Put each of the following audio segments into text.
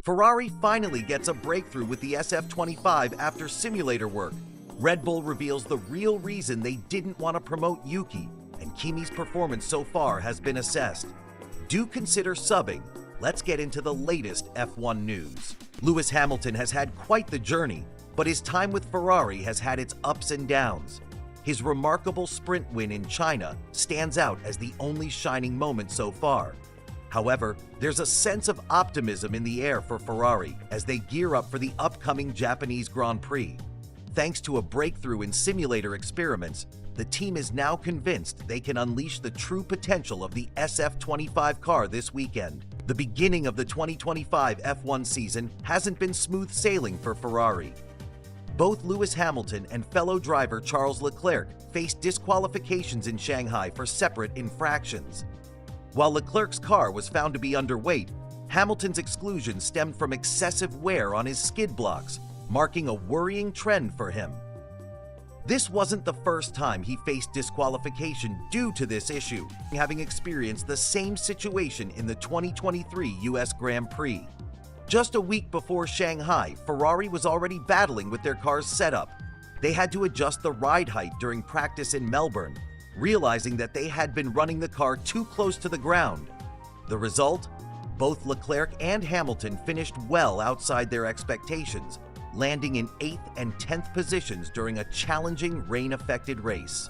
Ferrari finally gets a breakthrough with the SF25 after simulator work. Red Bull reveals the real reason they didn't want to promote Yuki, and Kimi's performance so far has been assessed. Do consider subbing. Let's get into the latest F1 news. Lewis Hamilton has had quite the journey, but his time with Ferrari has had its ups and downs. His remarkable sprint win in China stands out as the only shining moment so far. However, there's a sense of optimism in the air for Ferrari as they gear up for the upcoming Japanese Grand Prix. Thanks to a breakthrough in simulator experiments, the team is now convinced they can unleash the true potential of the SF25 car this weekend. The beginning of the 2025 F1 season hasn't been smooth sailing for Ferrari. Both Lewis Hamilton and fellow driver Charles Leclerc faced disqualifications in Shanghai for separate infractions. While Leclerc's car was found to be underweight, Hamilton's exclusion stemmed from excessive wear on his skid blocks, marking a worrying trend for him. This wasn't the first time he faced disqualification due to this issue, having experienced the same situation in the 2023 US Grand Prix. Just a week before Shanghai, Ferrari was already battling with their car's setup. They had to adjust the ride height during practice in Melbourne, realizing that they had been running the car too close to the ground. The result? Both Leclerc and Hamilton finished well outside their expectations, landing in 8th and 10th positions during a challenging rain-affected race.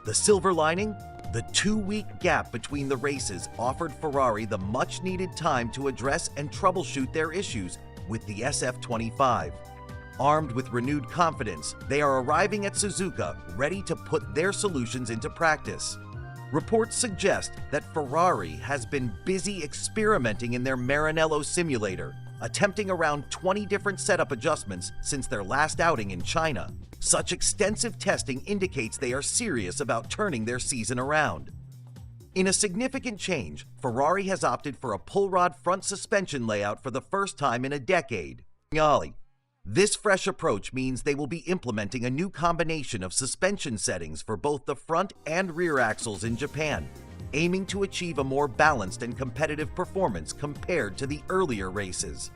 The silver lining? The 2-week gap between the races offered Ferrari the much-needed time to address and troubleshoot their issues with the SF25. Armed with renewed confidence, they are arriving at Suzuka ready to put their solutions into practice. Reports suggest that Ferrari has been busy experimenting in their Maranello simulator, attempting around 20 different setup adjustments since their last outing in China. Such extensive testing indicates they are serious about turning their season around. In a significant change, Ferrari has opted for a pull rod front suspension layout for the first time in a decade. This fresh approach means they will be implementing a new combination of suspension settings for both the front and rear axles in Japan, aiming to achieve a more balanced and competitive performance compared to the earlier races.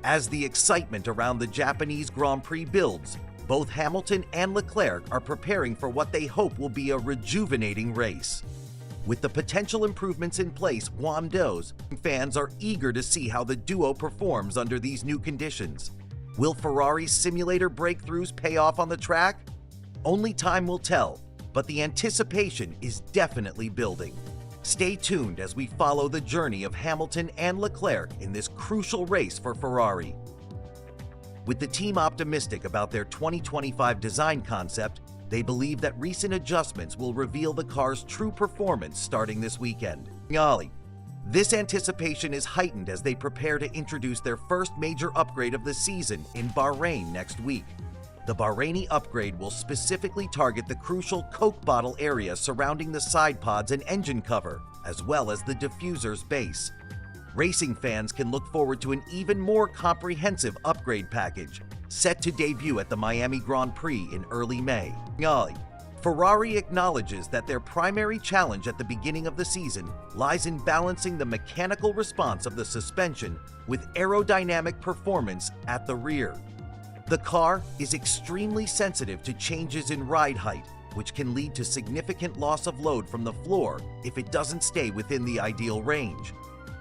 As the excitement around the Japanese Grand Prix builds, both Hamilton and Leclerc are preparing for what they hope will be a rejuvenating race. With the potential improvements in place, Guangdou's fans are eager to see how the duo performs under these new conditions. Will Ferrari's simulator breakthroughs pay off on the track? Only time will tell, but the anticipation is definitely building. Stay tuned as we follow the journey of Hamilton and Leclerc in this crucial race for Ferrari. With the team optimistic about their 2025 design concept, they believe that recent adjustments will reveal the car's true performance starting this weekend. This anticipation is heightened as they prepare to introduce their first major upgrade of the season in Bahrain next week. The Bahraini upgrade will specifically target the crucial Coke bottle area surrounding the side pods and engine cover, as well as the diffuser's base. Racing fans can look forward to an even more comprehensive upgrade package, set to debut at the Miami Grand Prix in early May. Ferrari acknowledges that their primary challenge at the beginning of the season lies in balancing the mechanical response of the suspension with aerodynamic performance at the rear. The car is extremely sensitive to changes in ride height, which can lead to significant loss of load from the floor if it doesn't stay within the ideal range.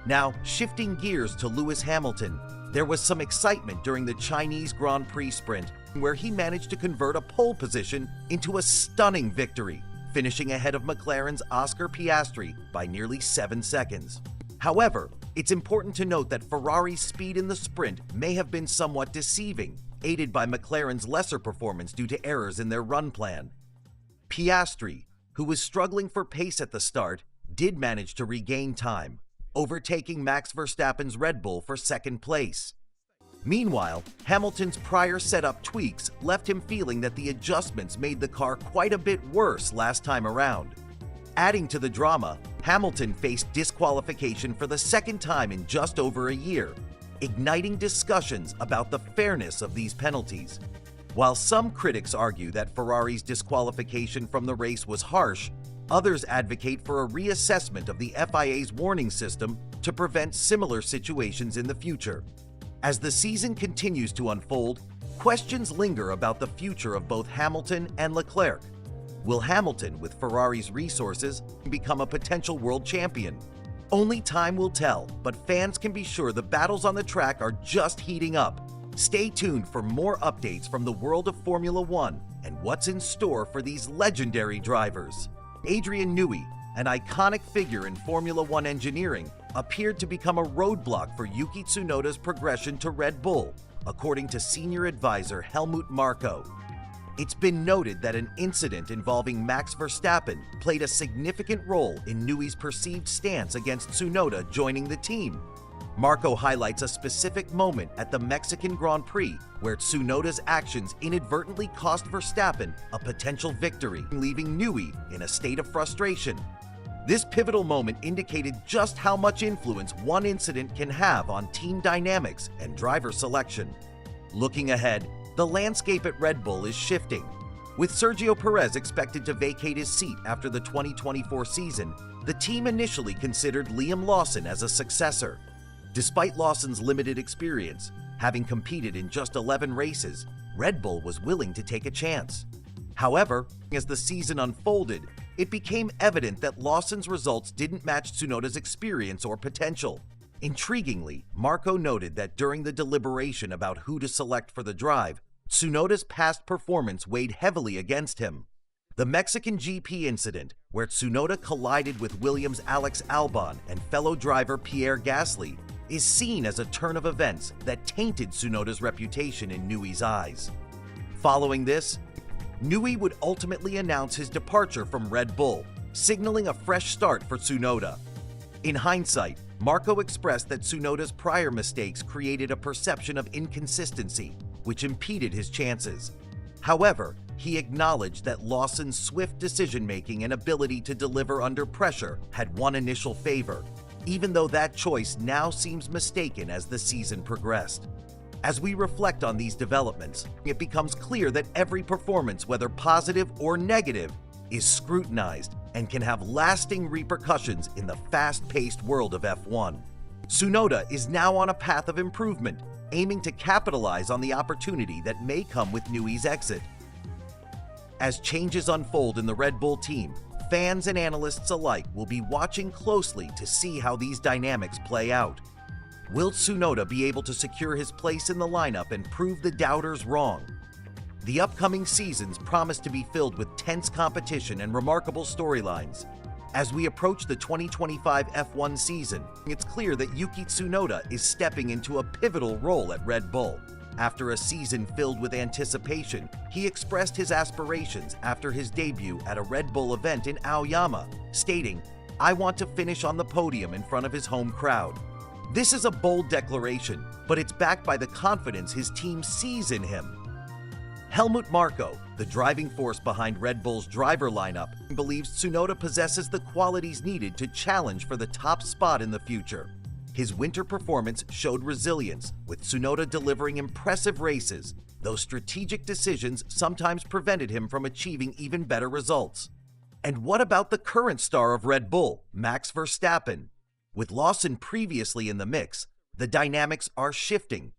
Now, shifting gears to Lewis Hamilton, there was some excitement during the Chinese Grand Prix sprint, where he managed to convert a pole position into a stunning victory, finishing ahead of McLaren's Oscar Piastri by nearly 7 seconds. However, it's important to note that Ferrari's speed in the sprint may have been somewhat deceiving, aided by McLaren's lesser performance due to errors in their run plan. Piastri, who was struggling for pace at the start, did manage to regain time, overtaking Max Verstappen's Red Bull for second place. Meanwhile, Hamilton's prior setup tweaks left him feeling that the adjustments made the car quite a bit worse last time around. Adding to the drama, Hamilton faced disqualification for the second time in just over a year, igniting discussions about the fairness of these penalties. While some critics argue that Ferrari's disqualification from the race was harsh, others advocate for a reassessment of the FIA's warning system to prevent similar situations in the future. As the season continues to unfold, questions linger about the future of both Hamilton and Leclerc. Will Hamilton, with Ferrari's resources, become a potential world champion? Only time will tell, but fans can be sure the battles on the track are just heating up. Stay tuned for more updates from the world of Formula One and what's in store for these legendary drivers. Adrian Newey, an iconic figure in Formula One engineering, appeared to become a roadblock for Yuki Tsunoda's progression to Red Bull, according to senior advisor Helmut Marko. It's been noted that an incident involving Max Verstappen played a significant role in Newey's perceived stance against Tsunoda joining the team. Marko highlights a specific moment at the Mexican Grand Prix where Tsunoda's actions inadvertently cost Verstappen a potential victory, leaving Newey in a state of frustration. This pivotal moment indicated just how much influence one incident can have on team dynamics and driver selection. Looking ahead, the landscape at Red Bull is shifting. With Sergio Perez expected to vacate his seat after the 2024 season, the team initially considered Liam Lawson as a successor. Despite Lawson's limited experience, having competed in just 11 races, Red Bull was willing to take a chance. However, as the season unfolded, it became evident that Lawson's results didn't match Tsunoda's experience or potential. Intriguingly, Marko noted that during the deliberation about who to select for the drive, Tsunoda's past performance weighed heavily against him. The Mexican GP incident, where Tsunoda collided with Williams' Alex Albon and fellow driver Pierre Gasly, is seen as a turn of events that tainted Tsunoda's reputation in Newey's eyes. Following this, Newey would ultimately announce his departure from Red Bull, signaling a fresh start for Tsunoda. In hindsight, Marko expressed that Tsunoda's prior mistakes created a perception of inconsistency, which impeded his chances. However, he acknowledged that Lawson's swift decision-making and ability to deliver under pressure had won initial favor, even though that choice now seems mistaken as the season progressed. As we reflect on these developments, it becomes clear that every performance, whether positive or negative, is scrutinized and can have lasting repercussions in the fast-paced world of F1. Tsunoda is now on a path of improvement, aiming to capitalize on the opportunity that may come with Newey's exit. As changes unfold in the Red Bull team, fans and analysts alike will be watching closely to see how these dynamics play out. Will Tsunoda be able to secure his place in the lineup and prove the doubters wrong? The upcoming seasons promise to be filled with tense competition and remarkable storylines. As we approach the 2025 F1 season, it's clear that Yuki Tsunoda is stepping into a pivotal role at Red Bull. After a season filled with anticipation, he expressed his aspirations after his debut at a Red Bull event in Aoyama, stating, "I want to finish on the podium in front of his home crowd." This is a bold declaration, but it's backed by the confidence his team sees in him. Helmut Marko, the driving force behind Red Bull's driver lineup, believes Tsunoda possesses the qualities needed to challenge for the top spot in the future. His winter performance showed resilience, with Tsunoda delivering impressive races, though strategic decisions sometimes prevented him from achieving even better results. And what about the current star of Red Bull, Max Verstappen? With Lawson previously in the mix, the dynamics are shifting.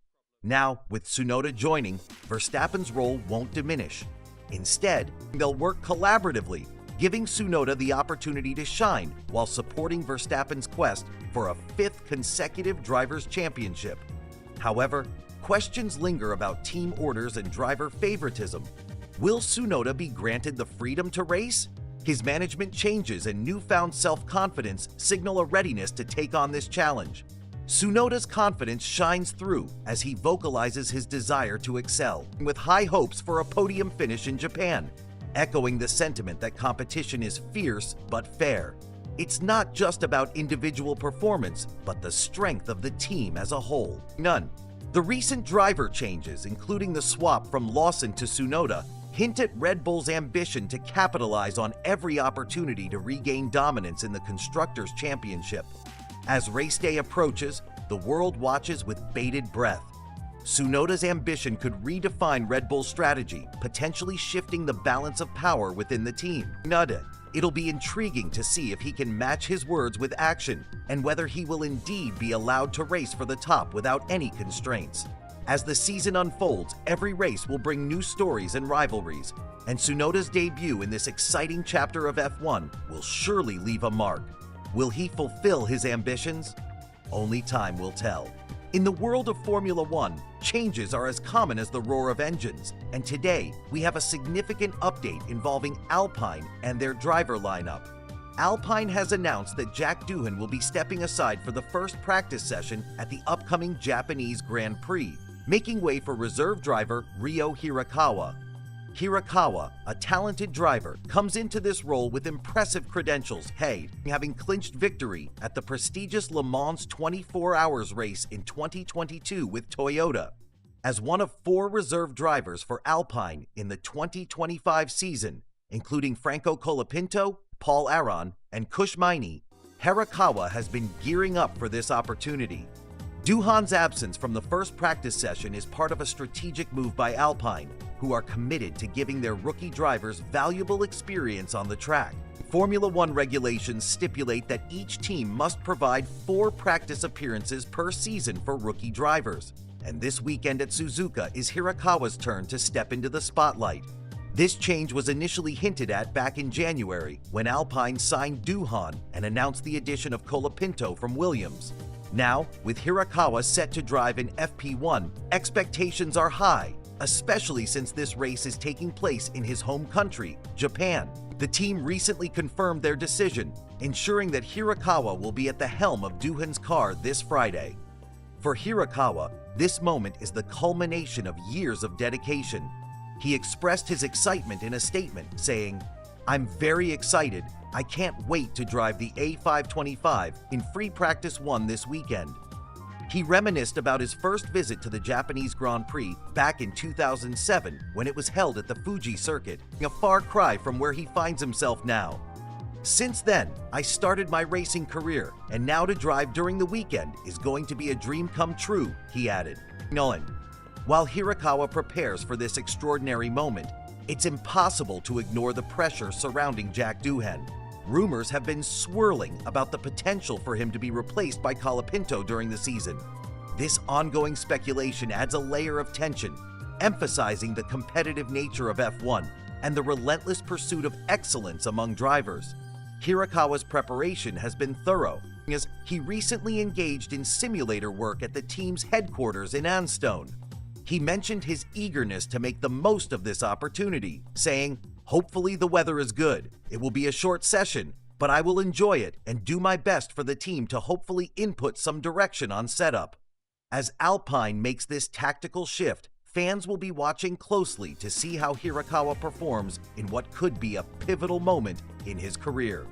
Now, with Tsunoda joining, Verstappen's role won't diminish. Instead, they'll work collaboratively, giving Tsunoda the opportunity to shine while supporting Verstappen's quest for a fifth consecutive Drivers' Championship. However, questions linger about team orders and driver favoritism. Will Tsunoda be granted the freedom to race? His management changes and newfound self-confidence signal a readiness to take on this challenge. Tsunoda's confidence shines through as he vocalizes his desire to excel, with high hopes for a podium finish in Japan, echoing the sentiment that competition is fierce but fair. It's not just about individual performance, but the strength of the team as a whole. The recent driver changes, including the swap from Lawson to Tsunoda, hint at Red Bull's ambition to capitalize on every opportunity to regain dominance in the Constructors' Championship. As race day approaches, the world watches with bated breath. Tsunoda's ambition could redefine Red Bull's strategy, potentially shifting the balance of power within the team. It'll be intriguing to see if he can match his words with action and whether he will indeed be allowed to race for the top without any constraints. As the season unfolds, every race will bring new stories and rivalries, and Tsunoda's debut in this exciting chapter of F1 will surely leave a mark. Will he fulfill his ambitions? Only time will tell. In the world of Formula One, changes are as common as the roar of engines, and today we have a significant update involving Alpine and their driver lineup. Alpine has announced that Jack Doohan will be stepping aside for the first practice session at the upcoming Japanese Grand Prix, making way for reserve driver Ryo Hirakawa. Hirakawa, a talented driver, comes into this role with impressive credentials, having clinched victory at the prestigious Le Mans 24 Hours race in 2022 with Toyota. As one of 4 reserve drivers for Alpine in the 2025 season, including Franco Colapinto, Paul Aron, and Kush Maini, Hirakawa has been gearing up for this opportunity. Doohan's absence from the first practice session is part of a strategic move by Alpine, who are committed to giving their rookie drivers valuable experience on the track. Formula One regulations stipulate that each team must provide 4 practice appearances per season for rookie drivers, and this weekend at Suzuka is Hirakawa's turn to step into the spotlight. This change was initially hinted at back in January when Alpine signed Doohan and announced the addition of Colapinto from Williams. Now, with Hirakawa set to drive in FP1, expectations are high, especially since this race is taking place in his home country, Japan. The team recently confirmed their decision, ensuring that Hirakawa will be at the helm of Doohan's car this Friday. For Hirakawa, this moment is the culmination of years of dedication. He expressed his excitement in a statement, saying, "I'm very excited. I can't wait to drive the A525 in Free Practice 1 this weekend." He reminisced about his first visit to the Japanese Grand Prix back in 2007 when it was held at the Fuji circuit, a far cry from where he finds himself now. "Since then, I started my racing career, and now to drive during the weekend is going to be a dream come true," he added. While Hirakawa prepares for this extraordinary moment, it's impossible to ignore the pressure surrounding Jack Doohan. Rumors have been swirling about the potential for him to be replaced by Colapinto during the season. This ongoing speculation adds a layer of tension, emphasizing the competitive nature of F1 and the relentless pursuit of excellence among drivers. Hirakawa's preparation has been thorough, as he recently engaged in simulator work at the team's headquarters in Anstone. He mentioned his eagerness to make the most of this opportunity, saying, "Hopefully the weather is good. It will be a short session, but I will enjoy it and do my best for the team to hopefully input some direction on setup." As Alpine makes this tactical shift, fans will be watching closely to see how Hirakawa performs in what could be a pivotal moment in his career.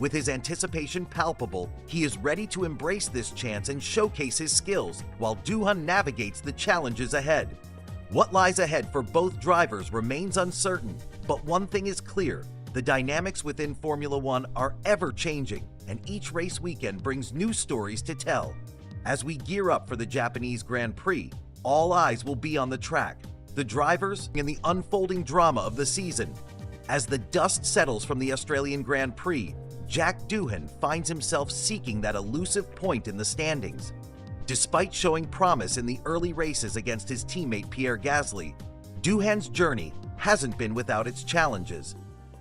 With his anticipation palpable, he is ready to embrace this chance and showcase his skills while Doohan navigates the challenges ahead. What lies ahead for both drivers remains uncertain, but one thing is clear: the dynamics within Formula One are ever-changing, and each race weekend brings new stories to tell. As we gear up for the Japanese Grand Prix, all eyes will be on the track, the drivers, and the unfolding drama of the season. As the dust settles from the Australian Grand Prix, Jack Doohan finds himself seeking that elusive point in the standings. Despite showing promise in the early races against his teammate Pierre Gasly, Doohan's journey hasn't been without its challenges.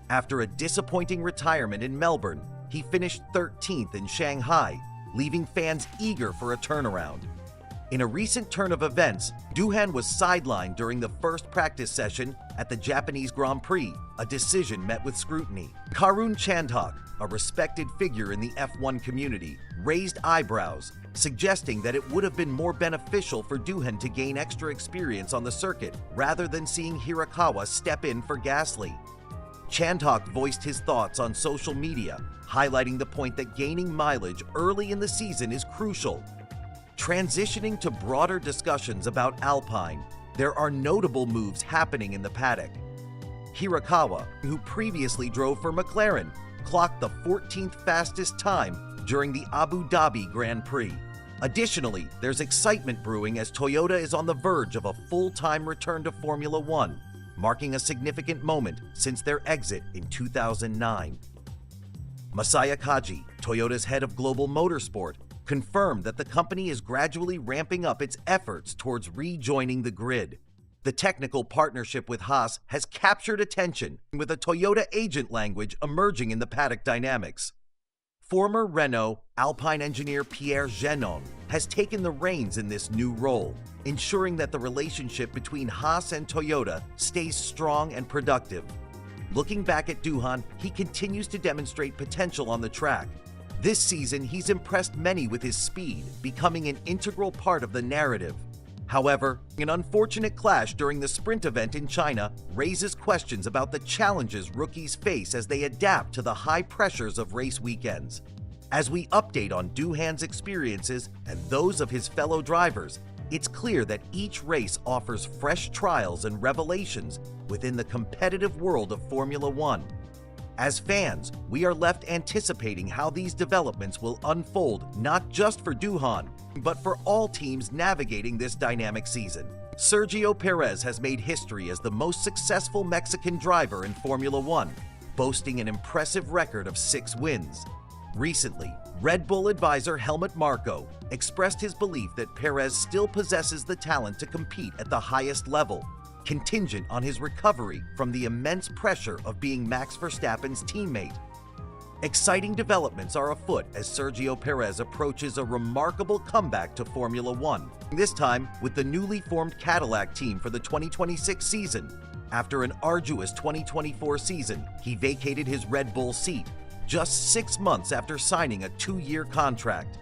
After a disappointing retirement in Melbourne, he finished 13th in Shanghai, leaving fans eager for a turnaround. In a recent turn of events, Doohan was sidelined during the first practice session at the Japanese Grand Prix, a decision met with scrutiny. Karun Chandhok, a respected figure in the F1 community, raised eyebrows, suggesting that it would have been more beneficial for Doohan to gain extra experience on the circuit rather than seeing Hirakawa step in for Gasly. Chandhok voiced his thoughts on social media, highlighting the point that gaining mileage early in the season is crucial. Transitioning to broader discussions about Alpine, there are notable moves happening in the paddock. Hirakawa, who previously drove for McLaren, clocked the 14th fastest time during the Abu Dhabi Grand Prix. Additionally, there's excitement brewing as Toyota is on the verge of a full-time return to Formula One. marking a significant moment since their exit in 2009. Masaya Kaji, Toyota's head of global motorsport, confirmed that the company is gradually ramping up its efforts towards rejoining the grid. The technical partnership with Haas has captured attention, with a Toyota agent language emerging in the paddock dynamics. Former Renault Alpine engineer Pierre Genon has taken the reins in this new role, ensuring that the relationship between Haas and Toyota stays strong and productive. Looking back at Doohan, he continues to demonstrate potential on the track. This season, he's impressed many with his speed, becoming an integral part of the narrative. However, an unfortunate clash during the sprint event in China raises questions about the challenges rookies face as they adapt to the high pressures of race weekends. As we update on Doohan's experiences and those of his fellow drivers, it's clear that each race offers fresh trials and revelations within the competitive world of Formula One. As fans, we are left anticipating how these developments will unfold not just for Doohan, but for all teams navigating this dynamic season. Sergio Perez has made history as the most successful Mexican driver in Formula One, boasting an impressive record of 6 wins. Recently, Red Bull advisor Helmut Marko expressed his belief that Perez still possesses the talent to compete at the highest level, contingent on his recovery from the immense pressure of being Max Verstappen's teammate. Exciting developments are afoot as Sergio Perez approaches a remarkable comeback to Formula One, this time with the newly formed Cadillac team for the 2026 season. After an arduous 2024 season, he vacated his Red Bull seat, just 6 months after signing a 2-year contract.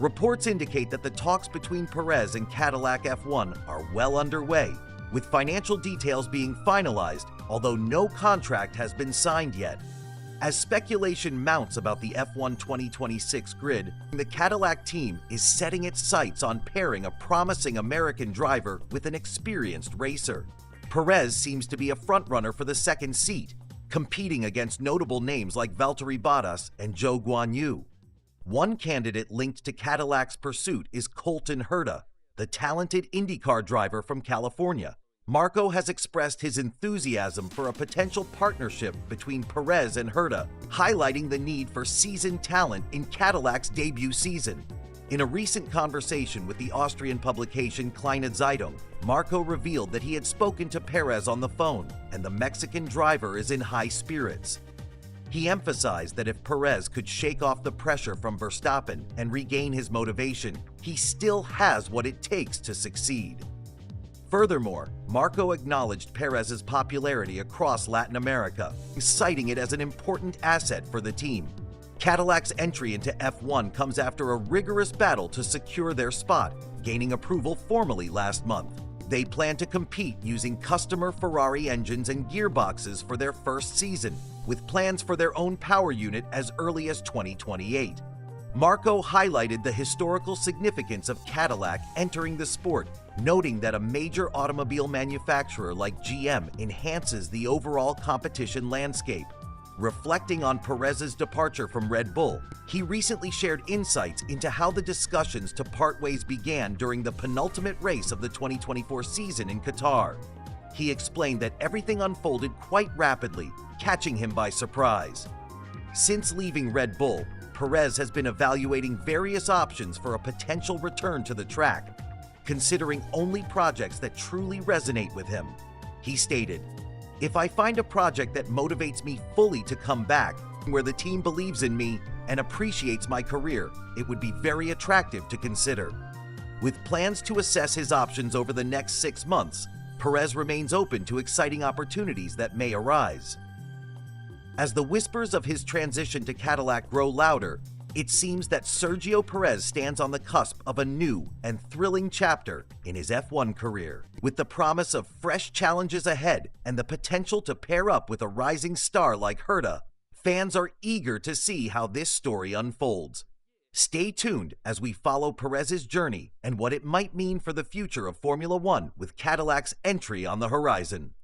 Reports indicate that the talks between Perez and Cadillac F1 are well underway, with financial details being finalized, although no contract has been signed yet. As speculation mounts about the F1 2026 grid, the Cadillac team is setting its sights on pairing a promising American driver with an experienced racer. Perez seems to be a frontrunner for the second seat, competing against notable names like Valtteri Bottas and Zhou Guanyu. One candidate linked to Cadillac's pursuit is Colton Herta, the talented IndyCar driver from California. Marko has expressed his enthusiasm for a potential partnership between Perez and Herta, highlighting the need for seasoned talent in Cadillac's debut season. In a recent conversation with the Austrian publication Kleine Zeitung, Marko revealed that he had spoken to Perez on the phone, and the Mexican driver is in high spirits. He emphasized that if Perez could shake off the pressure from Verstappen and regain his motivation, he still has what it takes to succeed. Furthermore, Marko acknowledged Perez's popularity across Latin America, citing it as an important asset for the team. Cadillac's entry into F1 comes after a rigorous battle to secure their spot, gaining approval formally last month. They plan to compete using customer Ferrari engines and gearboxes for their first season, with plans for their own power unit as early as 2028. Marko highlighted the historical significance of Cadillac entering the sport, noting that a major automobile manufacturer like GM enhances the overall competition landscape. Reflecting on Perez's departure from Red Bull, he recently shared insights into how the discussions to part ways began during the penultimate race of the 2024 season in Qatar. He explained that everything unfolded quite rapidly, catching him by surprise. Since leaving Red Bull, Perez has been evaluating various options for a potential return to the track, considering only projects that truly resonate with him. He stated, "If I find a project that motivates me fully to come back, where the team believes in me and appreciates my career, it would be very attractive to consider." With plans to assess his options over the next 6 months, Perez remains open to exciting opportunities that may arise. As the whispers of his transition to Cadillac grow louder, it seems that Sergio Perez stands on the cusp of a new and thrilling chapter in his F1 career. With the promise of fresh challenges ahead and the potential to pair up with a rising star like Herta, fans are eager to see how this story unfolds. Stay tuned as we follow Perez's journey and what it might mean for the future of Formula One with Cadillac's entry on the horizon.